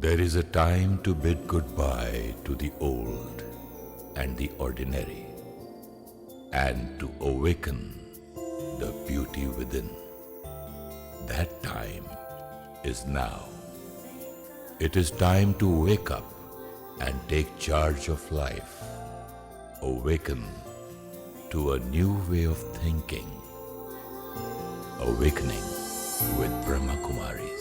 There is a time to bid goodbye to the old and the ordinary, and to awaken the beauty within. That time is now. It is time to wake up and take charge of life. Awaken to a new way of thinking. Awakening with Brahma Kumaris.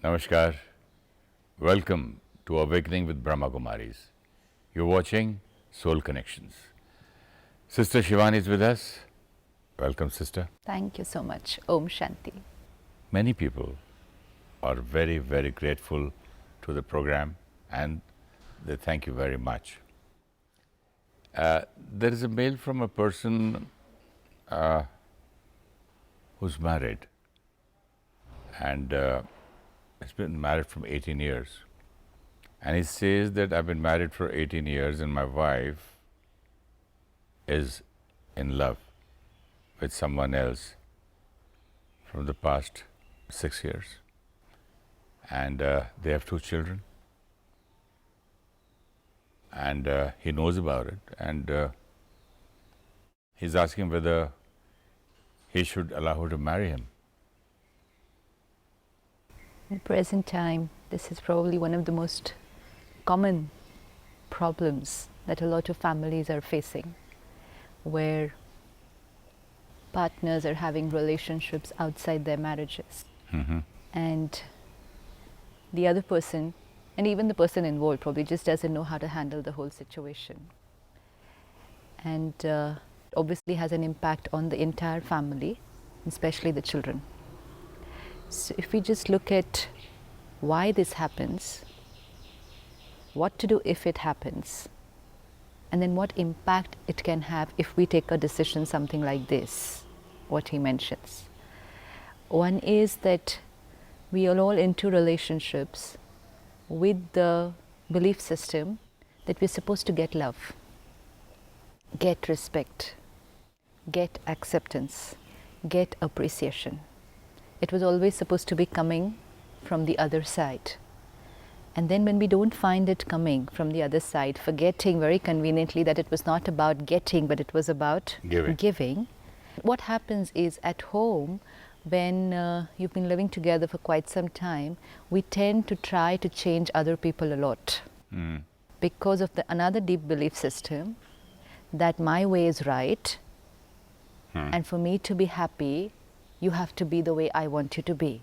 Namaskar. Welcome to Awakening with Brahma Kumaris. You're watching Soul Connections. Sister Shivani is with us. Welcome, Sister. Thank you so much. Om Shanti. Many people are very, very grateful to the program and they thank you very much. There is a mail from a person who's married and has been married from 18 years. And he says that I've been married for 18 years and my wife is in love with someone else from the past 6 years. And they have 2 children. And he knows about it. And he's asking whether he should allow her to marry him. In the present time, this is probably one of the most common problems that a lot of families are facing, where partners are having relationships outside their marriages. And the other person, and even the person involved, probably just doesn't know how to handle the whole situation. And obviously has an impact on the entire family, especially the children. So if we just look at why this happens, what to do if it happens, and then what impact it can have if we take a decision something like this, what he mentions. One is that we are all into relationships with the belief system that we're supposed to get love, get respect, get acceptance, get appreciation. It was always supposed to be coming from the other side. And then when we don't find it coming from the other side, forgetting very conveniently that it was not about getting, but it was about giving, what happens is at home, when you've been living together for quite some time, we tend to try to change other people a lot. Because of another deep belief system that my way is right, and for me to be happy, you have to be the way I want you to be.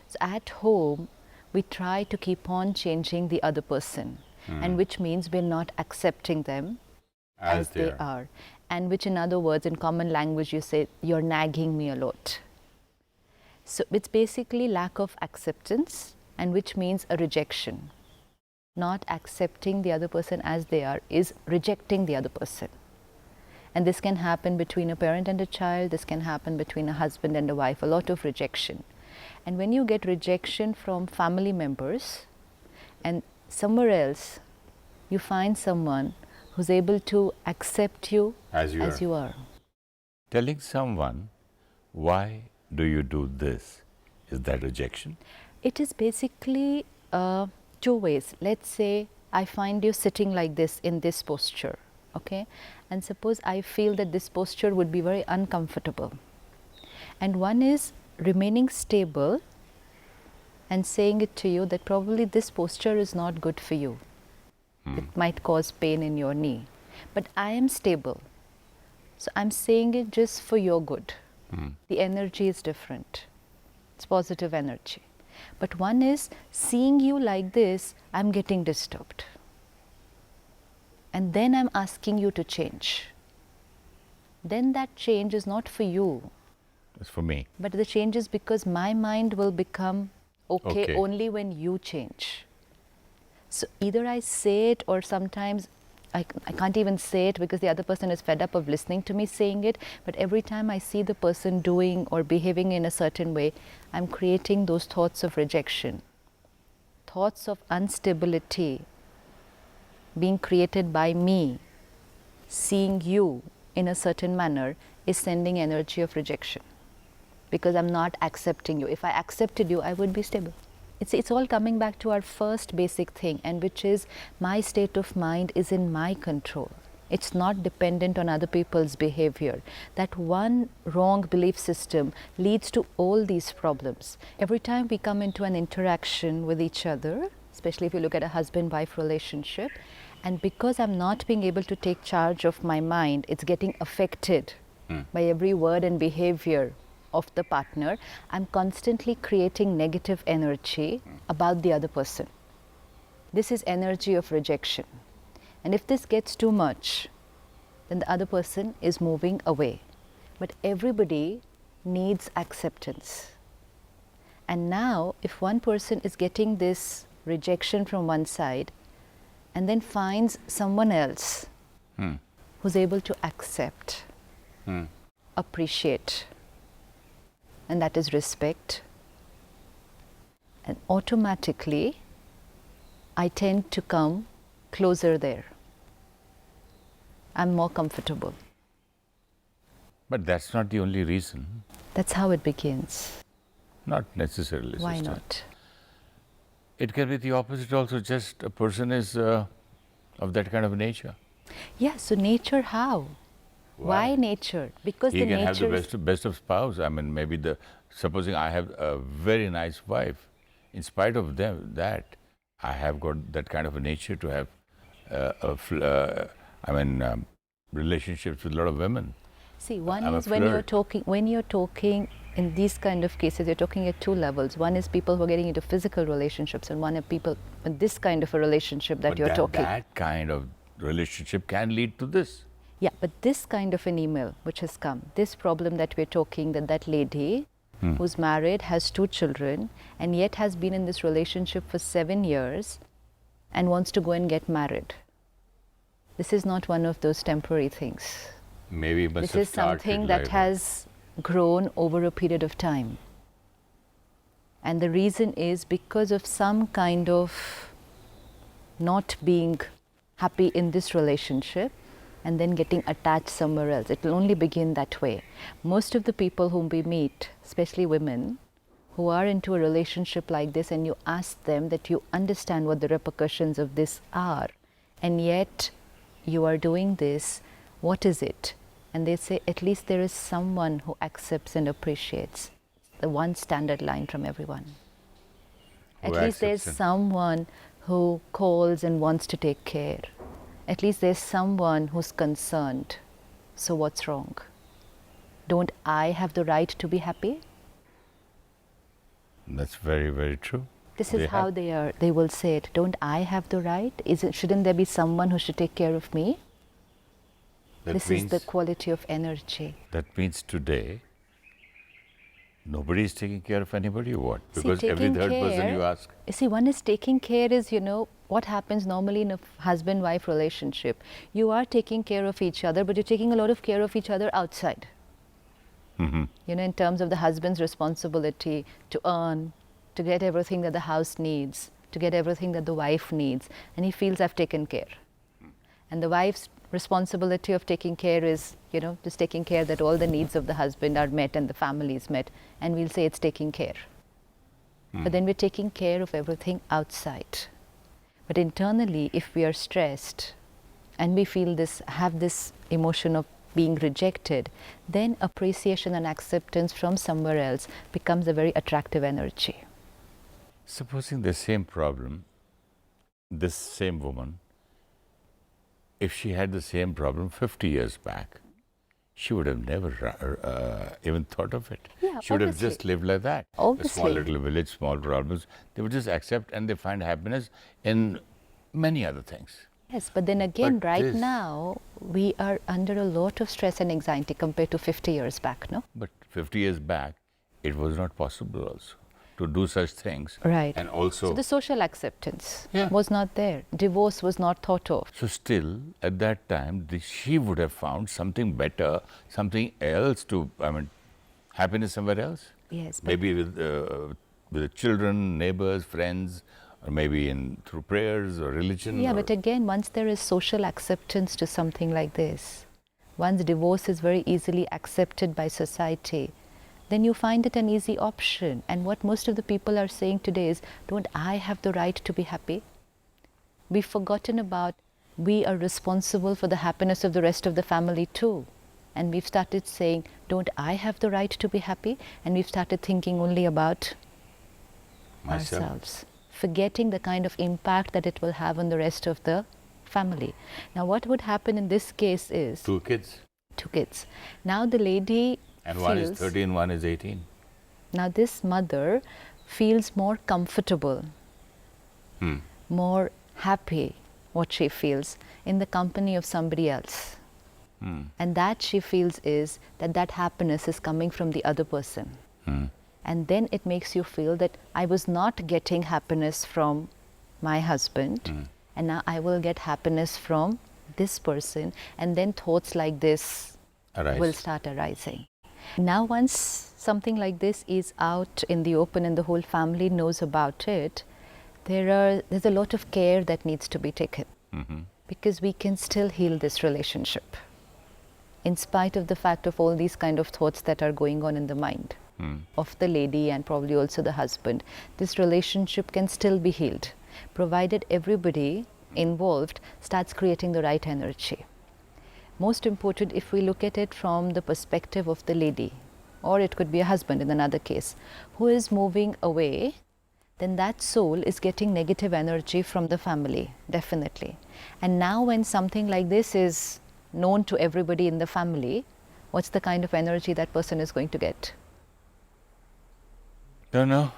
So at home, we try to keep on changing the other person, and which means we're not accepting them as they are. And which, in other words, in common language, you say, you're nagging me a lot. So it's basically lack of acceptance, and which means a rejection. Not accepting the other person as they are is rejecting the other person. And this can happen between a parent and a child, this can happen between a husband and a wife, a lot of rejection. And when you get rejection from family members, and somewhere else you find someone who's able to accept you as you are. Telling someone, why do you do this? Is that rejection? It is basically 2 ways. Let's say I find you sitting like this in this posture, okay? And suppose I feel that this posture would be very uncomfortable. And one is remaining stable and saying it to you that probably this posture is not good for you. It might cause pain in your knee. But I am stable. So I'm saying it just for your good. The energy is different. It's positive energy. But one is seeing you like this, I'm getting disturbed. And then I'm asking you to change. Then that change is not for you. It's for me. But the change is because my mind will become okay only when you change. So either I say it, or sometimes I can't even say it because the other person is fed up of listening to me saying it. But every time I see the person doing or behaving in a certain way, I'm creating those thoughts of rejection, thoughts of instability being created by me. Seeing you in a certain manner is sending energy of rejection. because I'm not accepting you. If I accepted you, I would be stable. It's all coming back to our first basic thing, and which is my state of mind is in my control. It's not dependent on other people's behavior. That one wrong belief system leads to all these problems. Every time we come into an interaction with each other, especially if you look at a husband-wife relationship, and because I'm not being able to take charge of my mind, it's getting affected by every word and behavior of the partner. I'm constantly creating negative energy about the other person. This is energy of rejection. And if this gets too much, then the other person is moving away. But everybody needs acceptance. And now, if one person is getting this rejection from one side and then finds someone else who's able to accept, appreciate, and that is respect, and automatically I tend to come closer there. I'm more comfortable. But that's not the only reason. That's how it begins. Not necessarily, Why sister. not? It can be the opposite also, just a person is of that kind of nature. Yeah, so nature how? Why nature? Because He the can nature have the best of spouse. I mean, maybe supposing I have a very nice wife, in spite of that, I have got that kind of a nature to have relationships with a lot of women. See, one I'm a is when you're talking in these kind of cases, you're talking at two levels. One is people who are getting into physical relationships, and one are people in this kind of a relationship that you're talking. That kind of relationship can lead to this. Yeah, but this kind of an email which has come, this problem that we're talking, that lady who's married, has 2 children, and yet has been in this relationship for 7 years and wants to go and get married. This is not one of those temporary things. Maybe it must This have is something started that like has grown over a period of time. And the reason is because of some kind of not being happy in this relationship and then getting attached somewhere else. It will only begin that way. Most of the people whom we meet, especially women, who are into a relationship like this, and you ask them that you understand what the repercussions of this are, and yet you are doing this, what is it? And they say, at least there is someone who accepts and appreciates. The one standard line from everyone. At least there's someone who calls and wants to take care. At least there's someone who's concerned. So what's wrong? Don't I have the right to be happy? That's very, very true. This is how they will say it. Don't I have the right? Shouldn't there be someone who should take care of me? This is the quality of energy. That means today, nobody is taking care of anybody or what? Because every third person you ask. See, one is taking care is, what happens normally in a husband-wife relationship. You are taking care of each other, but you're taking a lot of care of each other outside. In terms of the husband's responsibility to earn, to get everything that the house needs, to get everything that the wife needs. And he feels I've taken care. And the wife's responsibility of taking care is, just taking care that all the needs of the husband are met and the family is met. And we'll say it's taking care. But then we're taking care of everything outside. But internally, if we are stressed and we feel have this emotion of being rejected, then appreciation and acceptance from somewhere else becomes a very attractive energy. Supposing the same problem, this same woman, if she had the same problem 50 years back, she would have never even thought of it. Yeah, she would have just lived like that. Obviously. A small little village, small problems. They would just accept and they find happiness in many other things. Yes, but then again, now, we are under a lot of stress and anxiety compared to 50 years back, no? But 50 years back, it was not possible also to do such things. Right. And also, so the social acceptance was not there. Divorce was not thought of. So still, at that time, she would have found something better, something else happiness somewhere else. Yes. Maybe with the children, neighbors, friends, or maybe through prayers or religion. Yeah, but again, once there is social acceptance to something like this, once divorce is very easily accepted by society, then you find it an easy option. And what most of the people are saying today is, don't I have the right to be happy? We've forgotten about we are responsible for the happiness of the rest of the family too. And we've started saying, don't I have the right to be happy? And we've started thinking only about Myself. ourselves, forgetting the kind of impact that it will have on the rest of the family. Now, what would happen in this case is 2 kids. 2 kids. Now the lady And feels, one is 13, one is 18. now this mother feels more comfortable, more happy, what she feels, in the company of somebody else. And that she feels is that that happiness is coming from the other person. And then it makes you feel that I was not getting happiness from my husband, and now I will get happiness from this person, and then thoughts like this Arise. will start arising. Now once something like this is out in the open and the whole family knows about it, there's a lot of care that needs to be taken, because we can still heal this relationship in spite of the fact of all these kind of thoughts that are going on in the mind of the lady and probably also the husband. This relationship can still be healed, provided everybody involved starts creating the right energy. Most important, if we look at it from the perspective of the lady, or it could be a husband in another case, who is moving away, then that soul is getting negative energy from the family, definitely. And now when something like this is known to everybody in the family, what's the kind of energy that person is going to get? Don't know.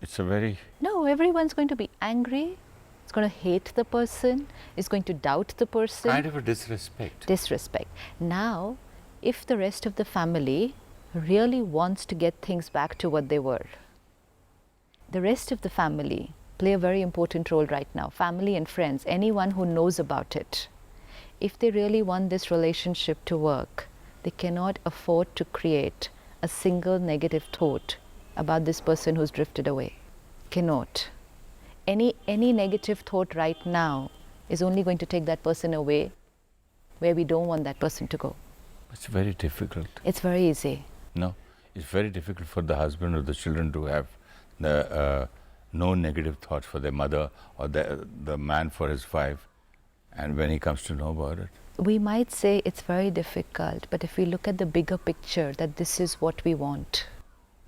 It's a very... No, everyone's going to be angry, it's going to hate the person, is going to doubt the person. kind of a disrespect. Disrespect. Now, if the rest of the family really wants to get things back to what they were, the rest of the family play a very important role right now. Family and friends, anyone who knows about it. If they really want this relationship to work, they cannot afford to create a single negative thought about this person who's drifted away. Cannot. Any negative thought right now is only going to take that person away where we don't want that person to go. It's very difficult. It's very easy. No, it's very difficult for the husband or the children to have the no negative thoughts for their mother, or the man for his wife, and when he comes to know about it. We might say it's very difficult, but if we look at the bigger picture that this is what we want,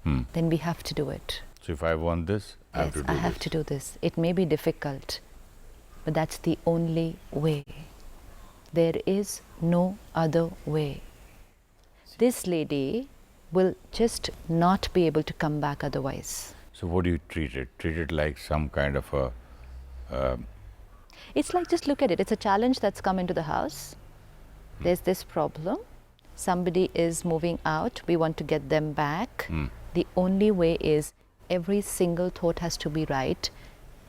then we have to do it. So if I want this, I have Yes, to do I this. have to do this. It may be difficult, but that's the only way. There is no other way. This lady will just not be able to come back otherwise. So what do you treat it? Treat it like some kind of a... It's like, just look at it. It's a challenge that's come into the house. There's this problem. Somebody is moving out. We want to get them back. The only way is every single thought has to be right.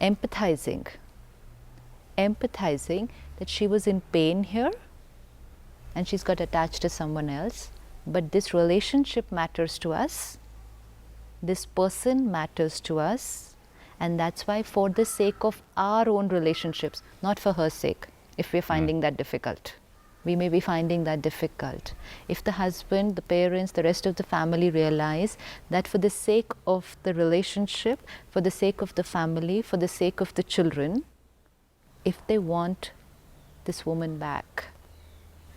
Empathizing that she was in pain here and she's got attached to someone else. But this relationship matters to us. This person matters to us. And that's why, for the sake of our own relationships, not for her sake, if we're finding that difficult. We may be finding that difficult. If the husband, the parents, the rest of the family realize that for the sake of the relationship, for the sake of the family, for the sake of the children, if they want this woman back,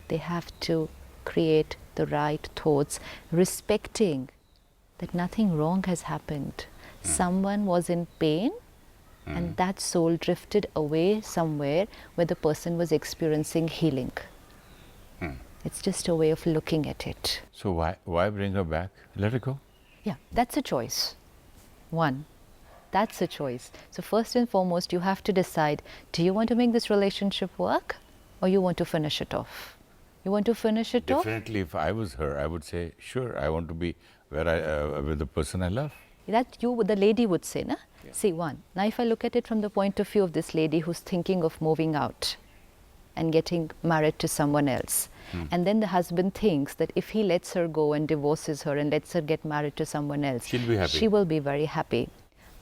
they have to create the right thoughts, respecting that nothing wrong has happened. Someone was in pain and that soul drifted away somewhere where the person was experiencing healing. It's just a way of looking at it. So why bring her back? Let her go. Yeah, that's a choice. One, that's a choice. So first and foremost, you have to decide, do you want to make this relationship work or you want to finish it off? You want to finish it off? Definitely, if I was her, I would say, sure, I want to be with the person I love. That the lady would say, na? Yeah. See, one. Now if I look at it from the point of view of this lady who's thinking of moving out and getting married to someone else, and then the husband thinks that if he lets her go and divorces her and lets her get married to someone else, she'll be happy. She will be very happy.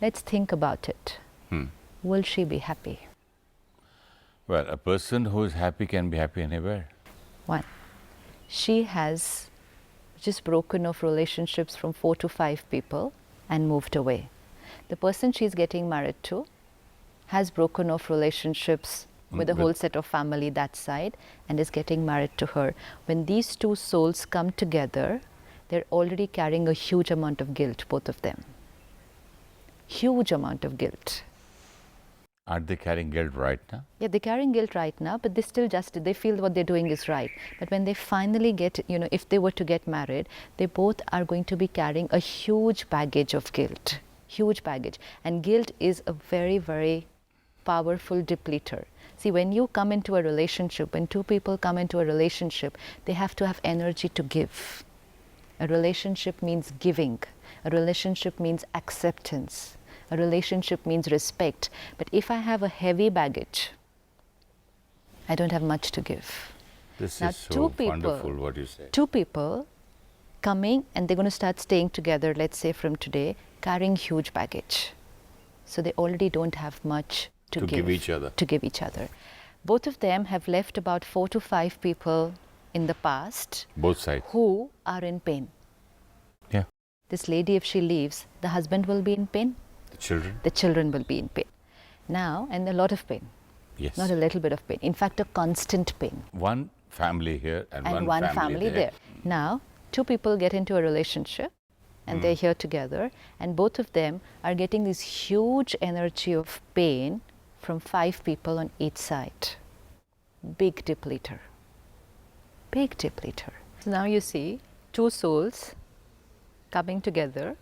Let's think about it. Will she be happy? Well, a person who is happy can be happy anywhere. One, she has just broken off relationships from 4 to 5 people and moved away. The person she's getting married to has broken off relationships with a whole set of family that side and is getting married to her. When these two souls come together, they're already carrying a huge amount of guilt, both of them. Huge amount of guilt. Aren't they carrying guilt right now? Yeah, they're carrying guilt right now, but they still they feel what they're doing is right. But when they finally get, if they were to get married, they both are going to be carrying a huge baggage of guilt. Huge baggage. And guilt is a very, very powerful depleter. See, when you come into a relationship, when two people come into a relationship, they have to have energy to give. A relationship means giving. A relationship means acceptance. A relationship means respect. But if I have a heavy baggage, I don't have much to give. This Now, is so wonderful what you say. Two people coming and they're going to start staying together, let's say from today, carrying huge baggage. So they already don't have much to give each other. To give each other. Both of them have left about 4 to 5 people in the past. Both sides. Who are in pain. Yeah. This lady, if she leaves, the husband will be in pain. The children. The children will be in pain. Now, and a lot of pain. Yes. Not a little bit of pain. In fact, a constant pain. One family here and one family there. Now, two people get into a relationship and they're here together, and both of them are getting this huge energy of pain from 5 people on each side. Big depleter. Big depleter. So now you see two souls coming together,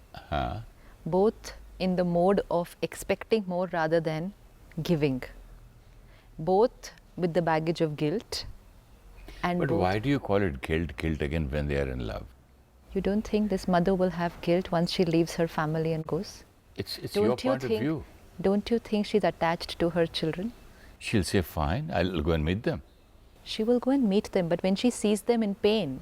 both in the mode of expecting more rather than giving. Both with the baggage of guilt. But why do you call it guilt again when they are in love? You don't think this mother will have guilt once she leaves her family and goes? It's your point of view. Don't you think she's attached to her children? She'll say, fine, I'll go and meet them. She will go and meet them, but when she sees them in pain,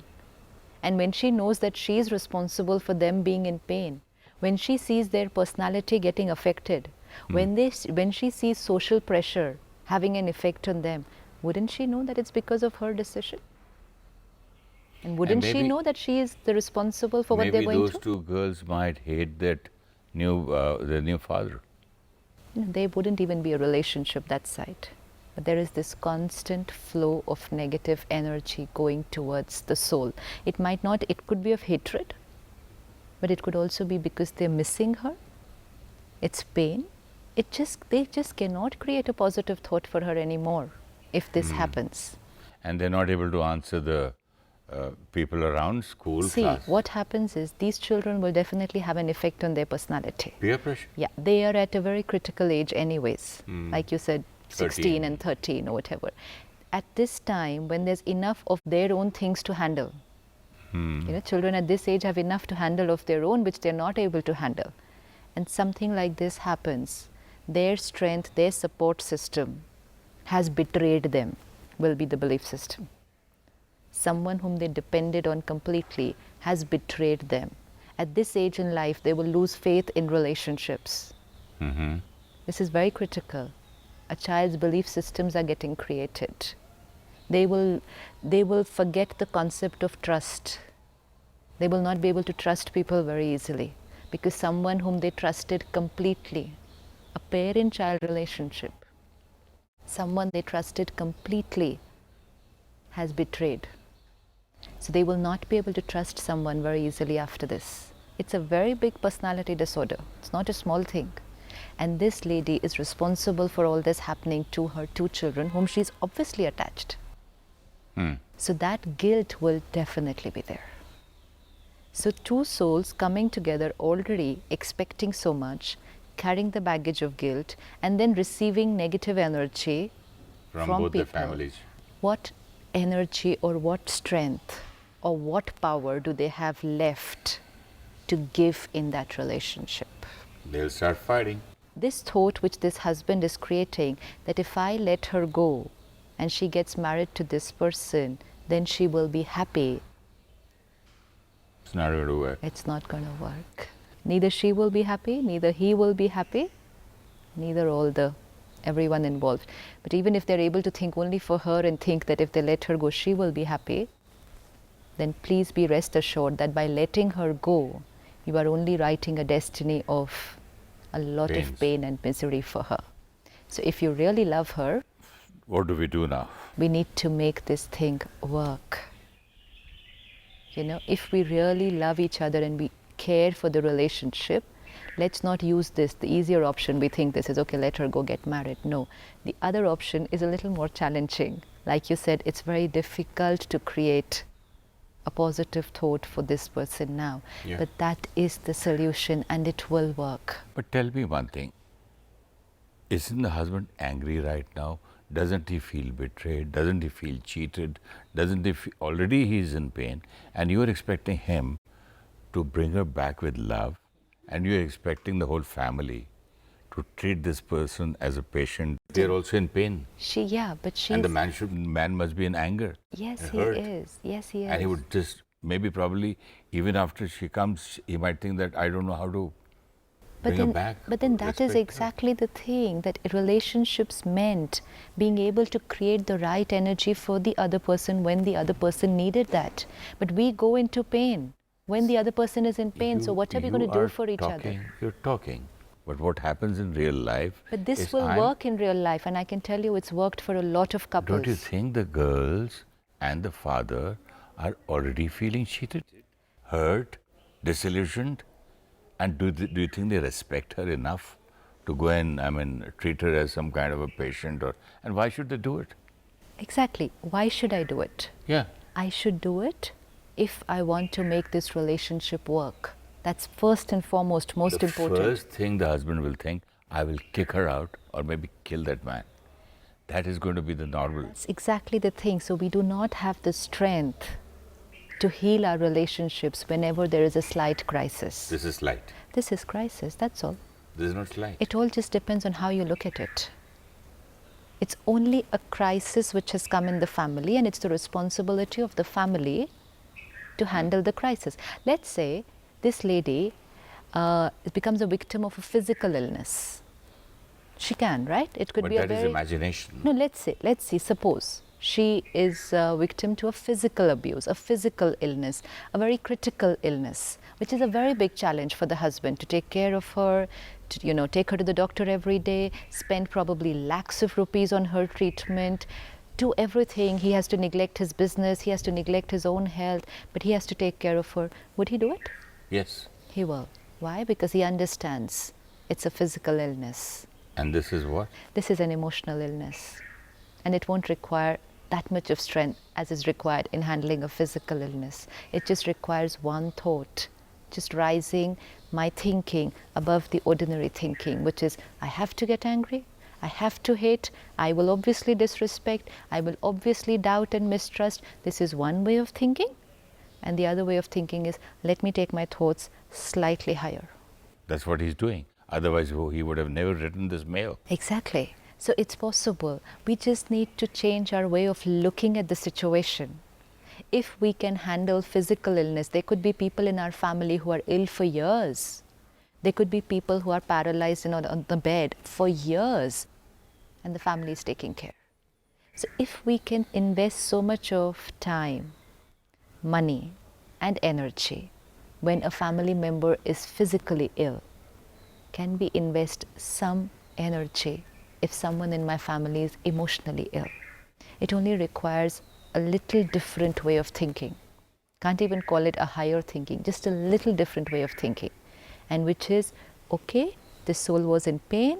and when she knows that she is responsible for them being in pain, when she sees their personality getting affected, when she sees social pressure having an effect on them, wouldn't she know that it's because of her decision? And wouldn't she know that she is the responsible for what they're going through? Maybe those two girls might hate that their new father. No, they wouldn't even be a relationship that side. But there is this constant flow of negative energy going towards the soul. It could be of hatred, but it could also be because they're missing her. It's pain. They just cannot create a positive thought for her anymore if this happens. And they're not able to answer the people around, school, class. See, what happens is these children will definitely have an effect on their personality. Peer pressure? Yeah, they are at a very critical age anyways. Like you said, 16 and 13 or whatever. At this time, when there's enough of their own things to handle, children at this age have enough to handle of their own, which they're not able to handle. And something like this happens, their strength, their support system has betrayed them, will be the belief system. Someone whom they depended on completely has betrayed them. At this age in life, they will lose faith in relationships. This is very critical. A child's belief systems are getting created. They will forget the concept of trust. They will not be able to trust people very easily because someone whom they trusted completely, a parent-child relationship, someone they trusted completely has betrayed. So they will not be able to trust someone very easily after this. It's a very big personality disorder. It's not a small thing. And this lady is responsible for all this happening to her 2 children, whom she's obviously attached. So that guilt will definitely be there. So 2 souls coming together already expecting so much, carrying the baggage of guilt, and then receiving negative energy from both people. the families. What energy or what strength or what power do they have left to give in that relationship? They'll start fighting. This thought which this husband is creating, that if I let her go and she gets married to this person, then she will be happy. It's not going to work. It's not going to work. Neither she will be happy, neither he will be happy, neither everyone involved. But even if they're able to think only for her and think that if they let her go, she will be happy, then please be rest assured that by letting her go, you are only writing a destiny of a lot of Pains. pain and misery for her. So if you really love her, What do we do now? we need to make this thing work. You know, if we really love each other and we care for the relationship, let's not use this, the easier option. We think this is okay, let her go get married. No, the other option is a little more challenging. Like you said, it's very difficult to create a positive thought for this person now. Yeah. But that is the solution and it will work. But tell me one thing. Isn't the husband angry right now? Doesn't he feel betrayed? Doesn't he feel cheated? Doesn't he feel, already he's in pain, and you're expecting him to bring her back with love, and you're expecting the whole family to treat this person as a patient. They're also in pain. But she's... And the man must be in anger. Yes, and he hurt. is. Yes, he is. And he would just, maybe probably, even after she comes, he might think that I don't know how to bring her back. But then that is respect her. exactly the thing, that relationships meant being able to create the right energy for the other person when the other person needed that. But we go into pain when the other person is in pain. So what are we going to do for each other? You're talking. But what happens in real life? But this is will work in real life, and I can tell you it's worked for a lot of couples. Don't you think the girls and the father are already feeling cheated, hurt, disillusioned? And do you think they respect her enough to go and treat her as some kind of a patient? And why should they do it? Exactly. Why should I do it? Yeah. I should do it if I want to make this relationship work. That's first and foremost, most important. The first thing the husband will think, I will kick her out or maybe kill that man. That is going to be the normal. That's exactly the thing. So we do not have the strength to heal our relationships whenever there is a slight crisis. This is light. This is crisis, that's all. This is not slight. It all just depends on how you look at it. It's only a crisis which has come in the family, and it's the responsibility of the family to handle the crisis. Let's say this lady becomes a victim of a physical illness. She can, right? It could But be that a very... is imagination. No, let's see, suppose she is a victim to a physical abuse, a physical illness, a very critical illness, which is a very big challenge for the husband to take care of her, to, take her to the doctor every day, spend probably lakhs of rupees on her treatment, do everything. He has to neglect his business, he has to neglect his own health, but he has to take care of her. Would he do it? Yes. He will. Why? Because he understands it's a physical illness. And this is what? This is an emotional illness. And it won't require that much of strength as is required in handling a physical illness. It just requires one thought, just rising my thinking above the ordinary thinking, which is, I have to get angry, I have to hate, I will obviously disrespect, I will obviously doubt and mistrust. This is one way of thinking. And the other way of thinking is, let me take my thoughts slightly higher. That's what he's doing. Otherwise, he would have never written this mail. Exactly. So it's possible. We just need to change our way of looking at the situation. If we can handle physical illness, there could be people in our family who are ill for years. There could be people who are paralyzed on the bed for years, and the family is taking care. So if we can invest so much of time, money, and energy when a family member is physically ill, can we invest some energy if someone in my family is emotionally ill? It only requires a little different way of thinking. Can't even call it a higher thinking, just a little different way of thinking. And which is, okay, this soul was in pain,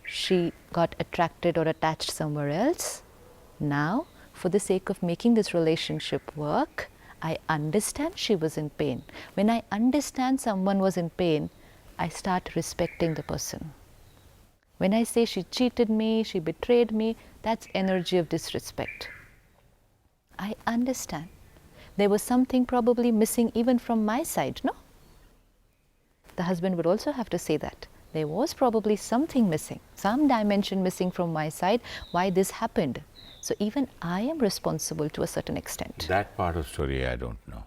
she got attracted or attached somewhere else. Now, for the sake of making this relationship work, I understand she was in pain. When I understand someone was in pain, I start respecting the person. When I say she cheated me, she betrayed me, that's energy of disrespect. I understand. There was something probably missing even from my side, no? The husband would also have to say that. There was probably something missing, some dimension missing from my side, why this happened. So even I am responsible to a certain extent. That part of story I don't know.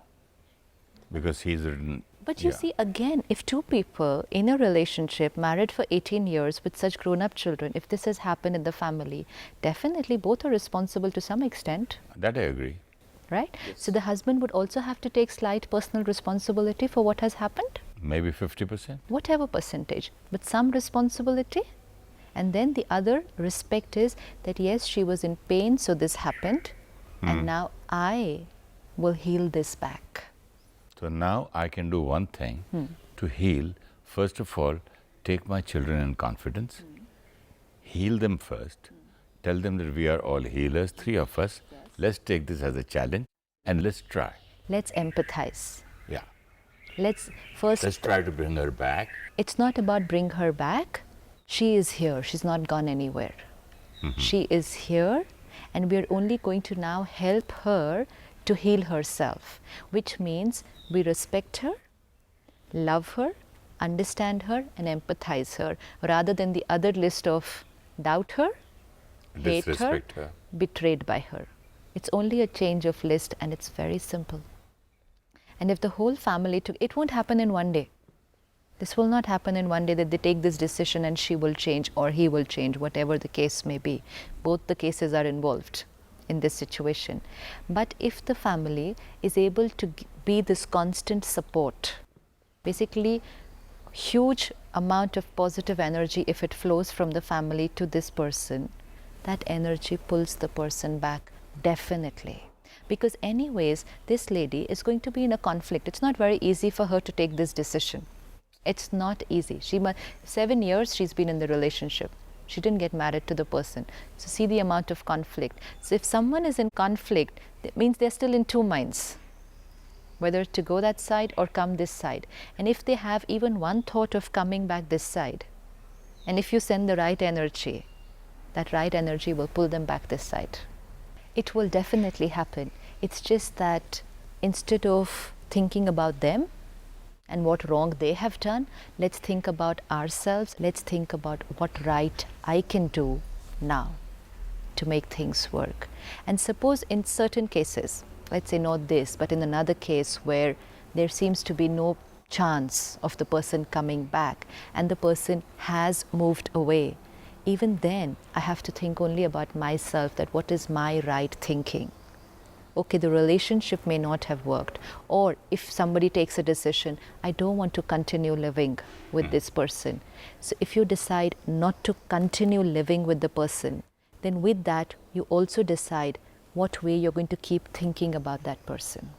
Because he's written... But you see, again, if two people in a relationship, married for 18 years with such grown-up children, if this has happened in the family, definitely both are responsible to some extent. That I agree. right? So the husband would also have to take slight personal responsibility for what has happened, Maybe 50%. whatever percentage, but some responsibility. And then the other respect is that yes, she was in pain, so this happened, and now I will heal this back. So now I can do one thing to heal. First of all, take my children in confidence, heal them first, tell them that we are all healers, three of us. Let's take this as a challenge and let's try. Let's empathize. Yeah. Let's first, Let's try to bring her back. it's not about bring her back. She is here. She's not gone anywhere. She is here, and we are only going to now help her to heal herself, which means we respect her, love her, understand her, and empathize her, rather than the other list of doubt her, hate her, Disrespect her. betrayed by her. It's only a change of list, and it's very simple. And if the whole family took, it won't happen in one day. This will not happen in one day that they take this decision and she will change or he will change, whatever the case may be. Both the cases are involved in this situation. But if the family is able to be this constant support, basically huge amount of positive energy, if it flows from the family to this person, that energy pulls the person back definitely. Because anyways, this lady is going to be in a conflict. It's not very easy for her to take this decision. It's not easy. 7 years she's been in the relationship. She didn't get married to the person. So see the amount of conflict. So if someone is in conflict, that means they're still in two minds, whether to go that side or come this side. And if they have even one thought of coming back this side, and if you send the right energy, that right energy will pull them back this side. It will definitely happen. It's just that instead of thinking about them and what wrong they have done, let's think about ourselves. Let's think about what right I can do now to make things work. And suppose in certain cases, let's say not this, but in another case where there seems to be no chance of the person coming back and the person has moved away, even then I have to think only about myself, that what is my right thinking. Okay, the relationship may not have worked, or if somebody takes a decision, I don't want to continue living with this person. So if you decide not to continue living with the person, then with that you also decide what way you're going to keep thinking about that person.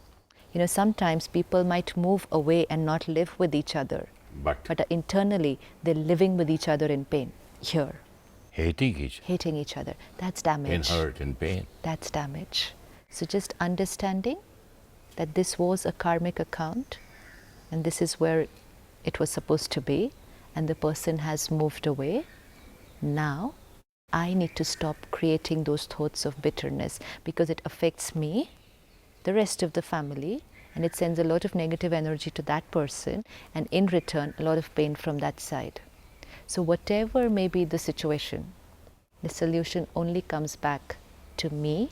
You know, sometimes people might move away and not live with each other, but internally they're living with each other in pain. Here, Hating hating each other, that's damage. in hurt, in pain. That's damage. So just understanding that this was a karmic account and this is where it was supposed to be, and the person has moved away. Now I need to stop creating those thoughts of bitterness, because it affects me, the rest of the family, and it sends a lot of negative energy to that person, and in return a lot of pain from that side. So whatever may be the situation, the solution only comes back to me,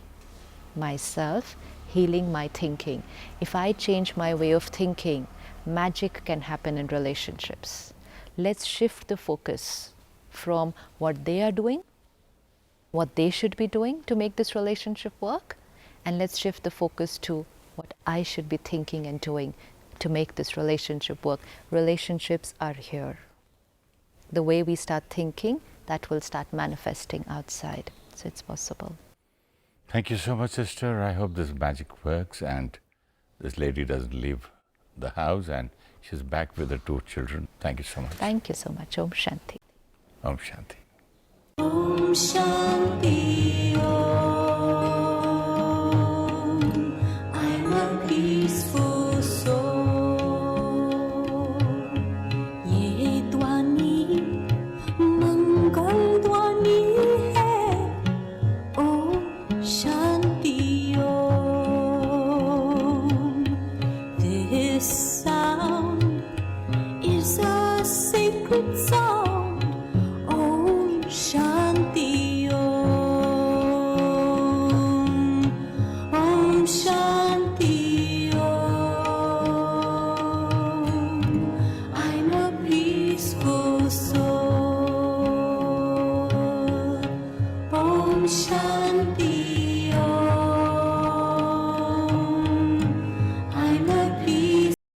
myself, healing my thinking. If I change my way of thinking, magic can happen in relationships. Let's shift the focus from what they are doing, what they should be doing to make this relationship work, and let's shift the focus to what I should be thinking and doing to make this relationship work. Relationships are here. The way we start thinking, that will start manifesting outside. So it's possible. Thank you so much, sister. I hope this magic works and this lady doesn't leave the house and she's back with her 2 children. Thank you so much. Thank you so much. Om Shanti. Om Shanti. Om Shanti.